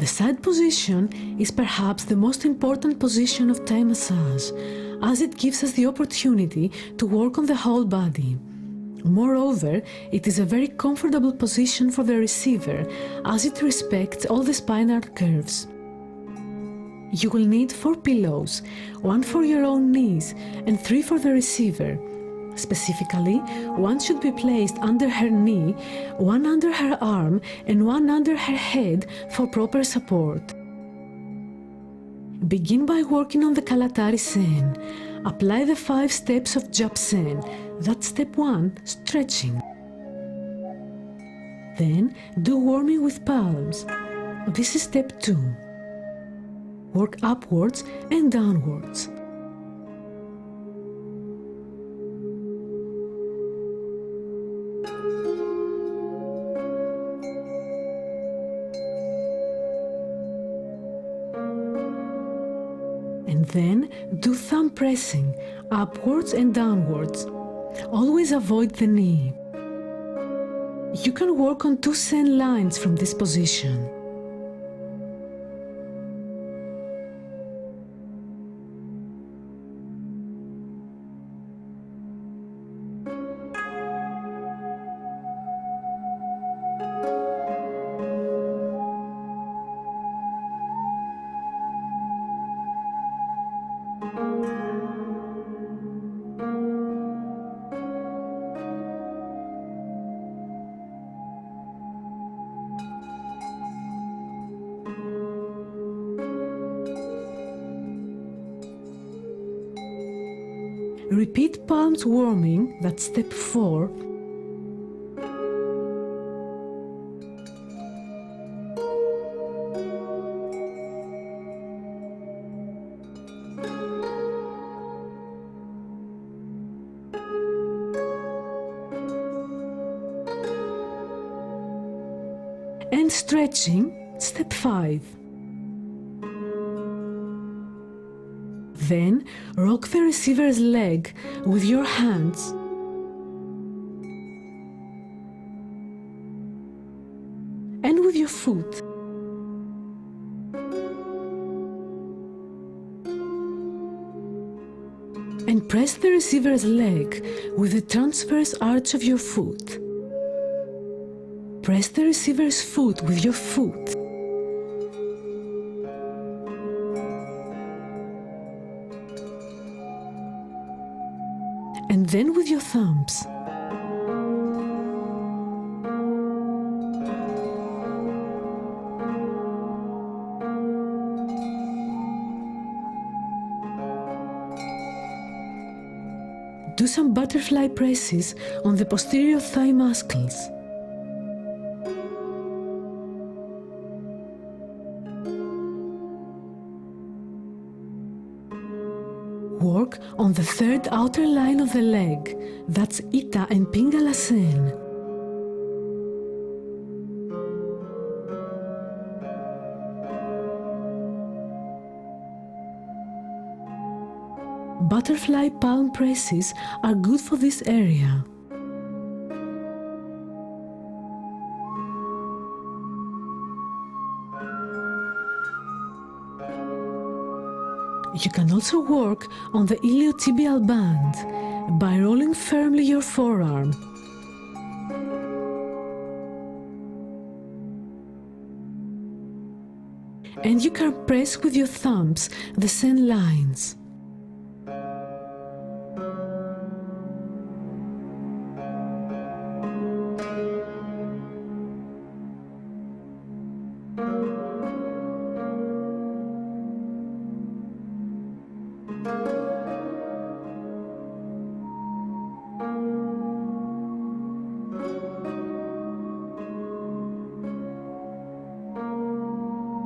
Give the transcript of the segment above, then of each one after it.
The side position is perhaps the most important position of Thai massage, as it gives us the opportunity to work on the whole body. Moreover, it is a very comfortable position for the receiver, as it respects all the spinal curves. You will need 4 pillows, 1 for your own knees and 3 for the receiver. Specifically, 1 should be placed under her knee, 1 under her arm and 1 under her head for proper support. Begin by working on the Kalatari Sen. Apply the 5 steps of Jap Sen. That's step 1, stretching. Then do warming with palms. This is step 2. Work upwards and downwards. And then do thumb pressing upwards and downwards. Always avoid the knee. You can work on 2 Sen lines from this position. Repeat palms warming, that's step 4. And stretching, step 5. Then, rock the receiver's leg with your hands and with your foot. And press the receiver's leg with the transverse arch of your foot. Press the receiver's foot with your foot. And then with your thumbs. Do some butterfly presses on the posterior thigh muscles. Work on the 3rd outer line of the leg, that's Ita and Pingala Sen. Butterfly palm presses are good for this area. You can also work on the iliotibial band by rolling firmly your forearm. And you can press with your thumbs the Sen lines.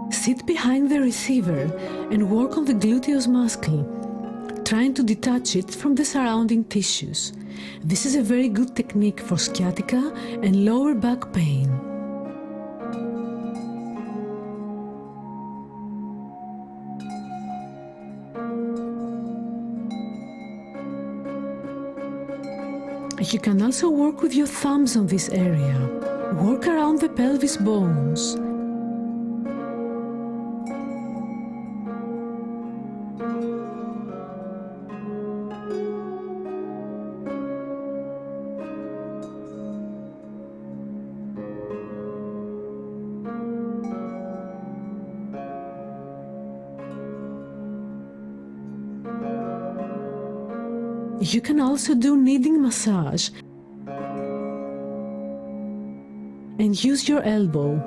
Sit behind the receiver and work on the gluteus muscle, trying to detach it from the surrounding tissues. This is a very good technique for sciatica and lower back pain. You can also work with your thumbs on this area. Work around the pelvis bones. You can also do kneading massage and use your elbow.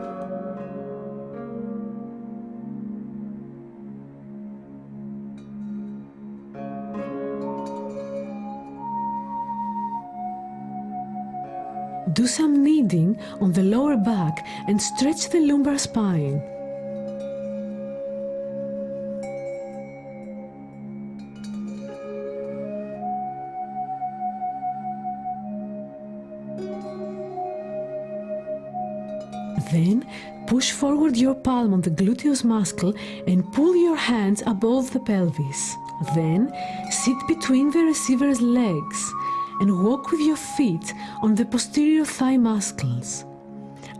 Do some kneading on the lower back and stretch the lumbar spine. Then, push forward your palm on the gluteus muscle and pull your hands above the pelvis. Then, sit between the receiver's legs and walk with your feet on the posterior thigh muscles.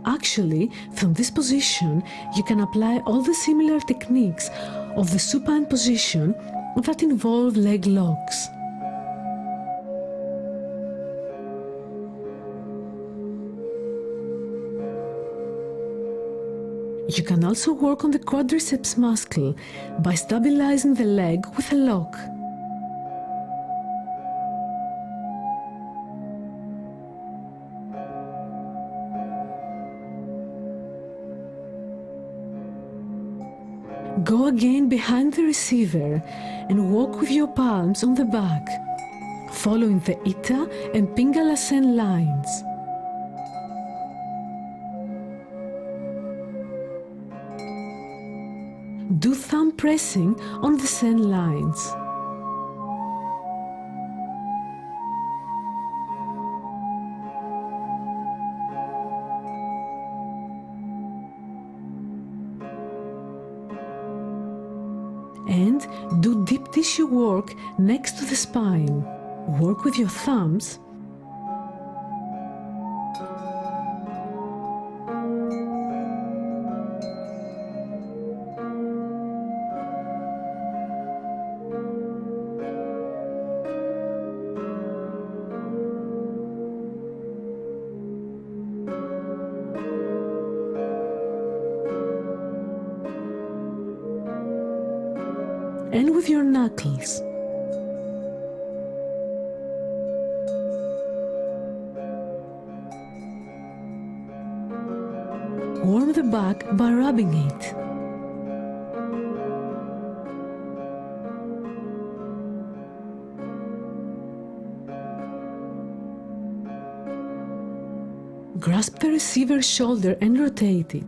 Actually, from this position, you can apply all the similar techniques of the supine position that involve leg locks. You can also work on the quadriceps muscle by stabilizing the leg with a lock. Go again behind the receiver and walk with your palms on the back, following the Ita and Pingala Sen lines. Do thumb pressing on the Sen lines. And do deep tissue work next to the spine. Work with your thumbs and with your knuckles. Warm the back by rubbing it. Grasp the receiver's shoulder and rotate it.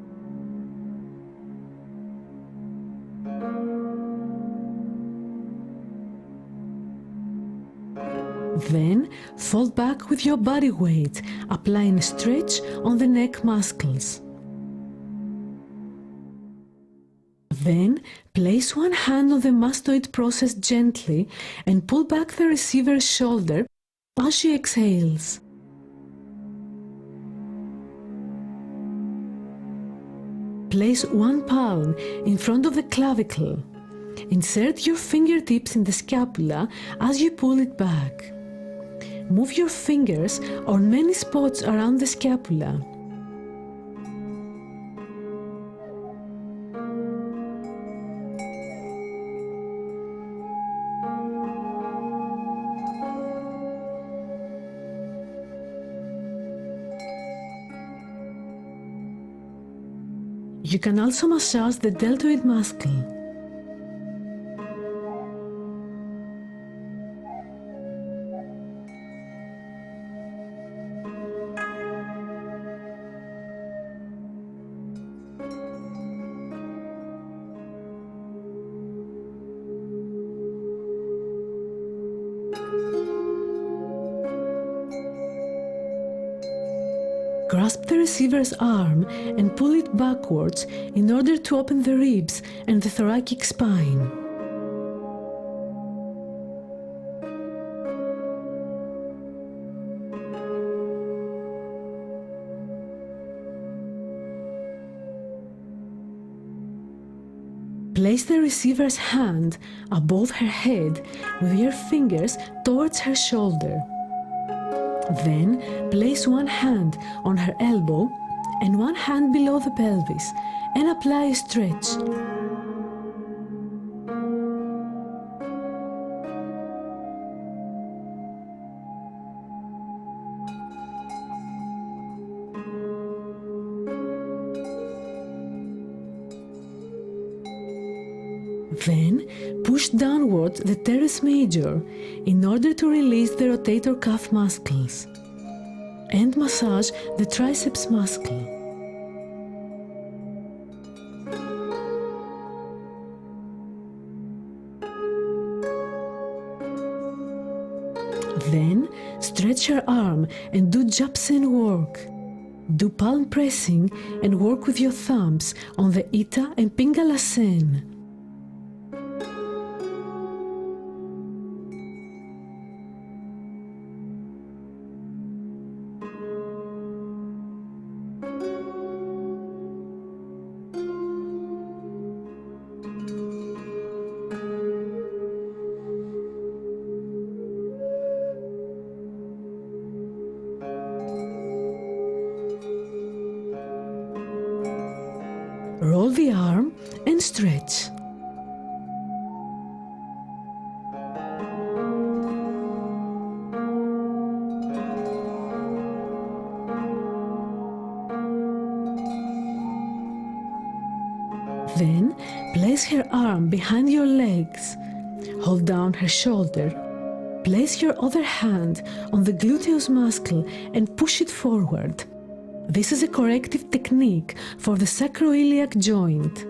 Then, fold back with your body weight, applying a stretch on the neck muscles. Then, place one hand on the mastoid process gently and pull back the receiver's shoulder as she exhales. Place one palm in front of the clavicle. Insert your fingertips in the scapula as you pull it back. Move your fingers on many spots around the scapula. You can also massage the deltoid muscle. Grasp the receiver's arm and pull it backwards in order to open the ribs and the thoracic spine. Place the receiver's hand above her head with your fingers towards her shoulder. Then, place one hand on her elbow and one hand below the pelvis and apply a stretch. Then push downward the teres major in order to release the rotator cuff muscles, and massage the triceps muscle. Then stretch her arm and do japsen work. Do palm pressing and work with your thumbs on the Ita and Pingala Sen. Roll the arm and stretch. Then place her arm behind your legs. Hold down her shoulder. Place your other hand on the gluteus muscle and push it forward. This is a corrective technique for the sacroiliac joint.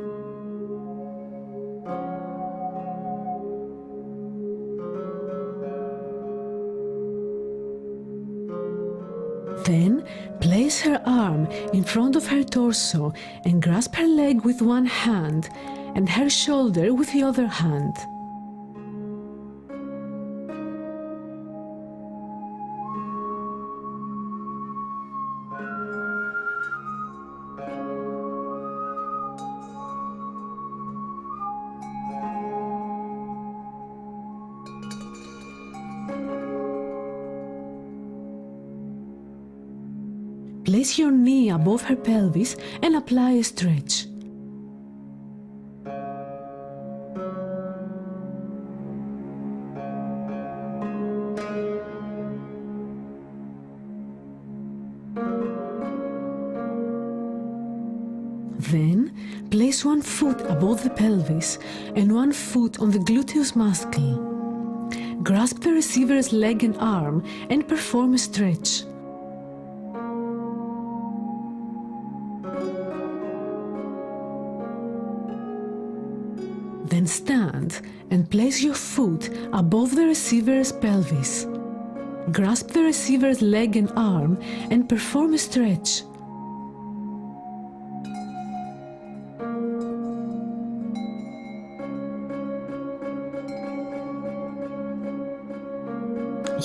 Then place her arm in front of her torso and grasp her leg with one hand and her shoulder with the other hand. Place your knee above her pelvis and apply a stretch. Then, place one foot above the pelvis and one foot on the gluteus muscle. Grasp the receiver's leg and arm and perform a stretch. Then stand and place your foot above the receiver's pelvis. Grasp the receiver's leg and arm and perform a stretch.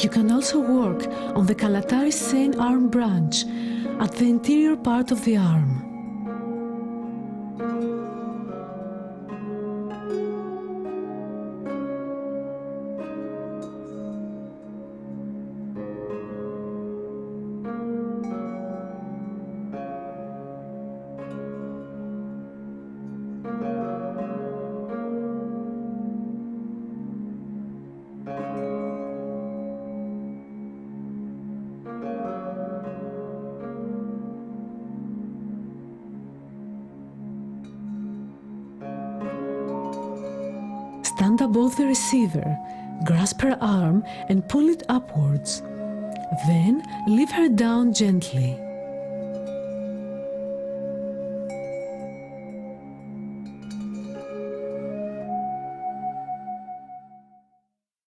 You can also work on the Kalataris Sen arm branch at the interior part of the arm. Stand above the receiver, grasp her arm and pull it upwards. Then leave her down gently.